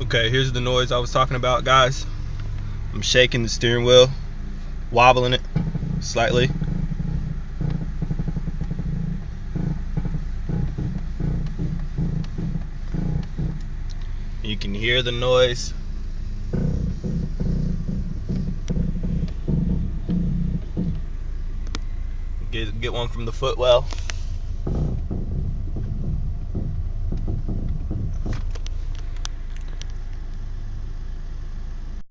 Okay, here's the noise I was talking about, guys. I'm shaking the steering wheel, wobbling it slightly. You can hear the noise. Get one from the footwell.